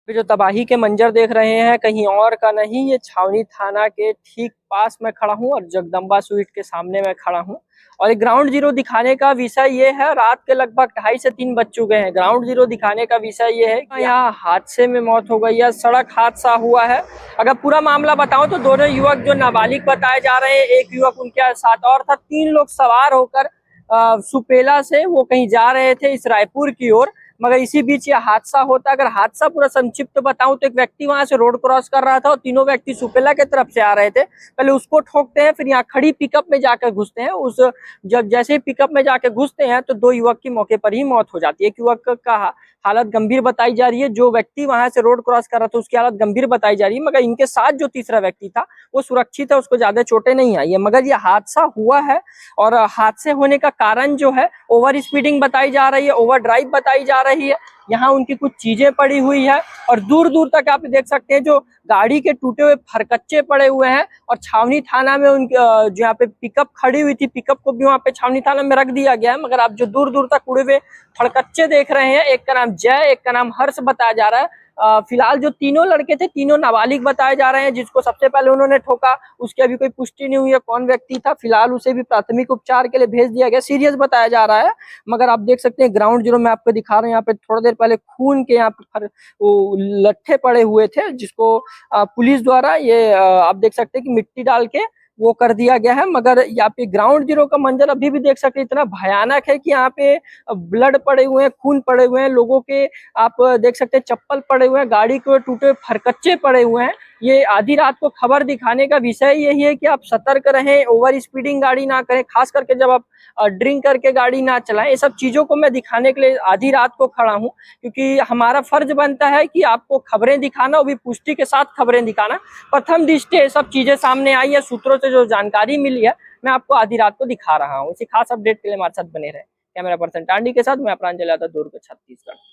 जो तबाही के मंजर देख रहे हैं कहीं और का नहीं, ये छावनी थाना के ठीक पास में खड़ा हूँ और जगदम्बा स्वीट के सामने मैं खड़ा हूँ। और ग्राउंड जीरो दिखाने का विषय ये है, रात के लगभग 2:30 से 3 बज चुके हैं। ग्राउंड जीरो दिखाने का विषय ये है कि यहाँ हादसे में मौत हो गई है, सड़क हादसा हुआ है। अगर पूरा मामला बताऊं तो दोनों युवक जो नाबालिग बताए जा रहे हैं, एक युवक उनके साथ और था, 3 लोग सवार होकर सुपेला से वो कहीं जा रहे थे इस रायपुर की ओर, मगर इसी बीच ये हादसा होता। अगर हादसा पूरा संक्षिप्त बताऊं तो एक व्यक्ति वहां से रोड क्रॉस कर रहा था और तीनों व्यक्ति सुपेला के तरफ से आ रहे थे। पहले उसको ठोकते हैं, फिर यहाँ खड़ी पिकअप में जाकर घुसते हैं। उस जब जैसे ही पिकअप में जाकर घुसते हैं तो 2 युवक की मौके पर ही मौत हो जाती है। एक युवक का हालत गंभीर बताई जा रही है, जो व्यक्ति वहां से रोड क्रॉस कर रहा था उसकी हालत गंभीर बताई जा रही है, मगर इनके साथ जो तीसरा व्यक्ति था वो सुरक्षित है, उसको ज्यादा चोटें नहीं आई है। मगर ये हादसा हुआ है और हादसे होने का कारण जो है ओवर स्पीडिंग बताई जा रही है, ओवर ड्राइव बताई जा रही है। यहाँ उनकी कुछ चीजें पड़ी हुई है और दूर दूर तक आप देख सकते हैं जो गाड़ी के टूटे हुए फरकच्चे पड़े हुए हैं। और छावनी थाना में उनकी जो यहाँ पे पिकअप खड़ी हुई थी, पिकअप को भी वहाँ पे छावनी थाना में रख दिया गया है। मगर आप जो दूर दूर तक उड़े हुए फरकच्चे देख रहे हैं, एक का नाम जय, एक का नाम हर्ष बताया जा रहा है। फिलहाल जो तीनों लड़के थे तीनों नाबालिग बताए जा रहे हैं। जिसको सबसे पहले उन्होंने ठोका उसकी अभी कोई पुष्टि नहीं हुई है कौन व्यक्ति था। फिलहाल उसे भी प्राथमिक उपचार के लिए भेज दिया गया, सीरियस बताया जा रहा है। मगर आप देख सकते हैं ग्राउंड जीरो में आपको दिखा रहे हैं, यहाँ पे थोड़ा देर पहले खून के यहाँ पे वो लट्ठे पड़े हुए थे, जिसको पुलिस द्वारा ये आप देख सकते हैं कि मिट्टी डाल के वो कर दिया गया है। मगर यहाँ पे ग्राउंड जीरो का मंजर अभी भी देख सकते हैं, इतना भयानक है कि यहाँ पे ब्लड पड़े हुए हैं, खून पड़े हुए हैं, लोगों के आप देख सकते हैं चप्पल पड़े हुए हैं, गाड़ी के टूटे फरकच्चे पड़े हुए हैं। ये आधी रात को खबर दिखाने का विषय यही है कि आप सतर्क रहें, ओवर स्पीडिंग गाड़ी ना करें, खास करके जब आप ड्रिंक करके गाड़ी ना चलाएं। ये सब चीजों को मैं दिखाने के लिए आधी रात को खड़ा हूं, क्योंकि हमारा फर्ज बनता है कि आपको खबरें दिखाना, वो भी पुष्टि के साथ खबरें दिखाना। प्रथम दृष्टि ये सब चीजें सामने आई है, सूत्रों से जो जानकारी मिली है मैं आपको आधी रात को दिखा रहा हूँ। इसी खास अपडेट के लिए हमारे साथ बने रहे। कैमरा पर्सन टांडी के साथ मैं प्रांजल यादव, दुर्ग, छत्तीसगढ़।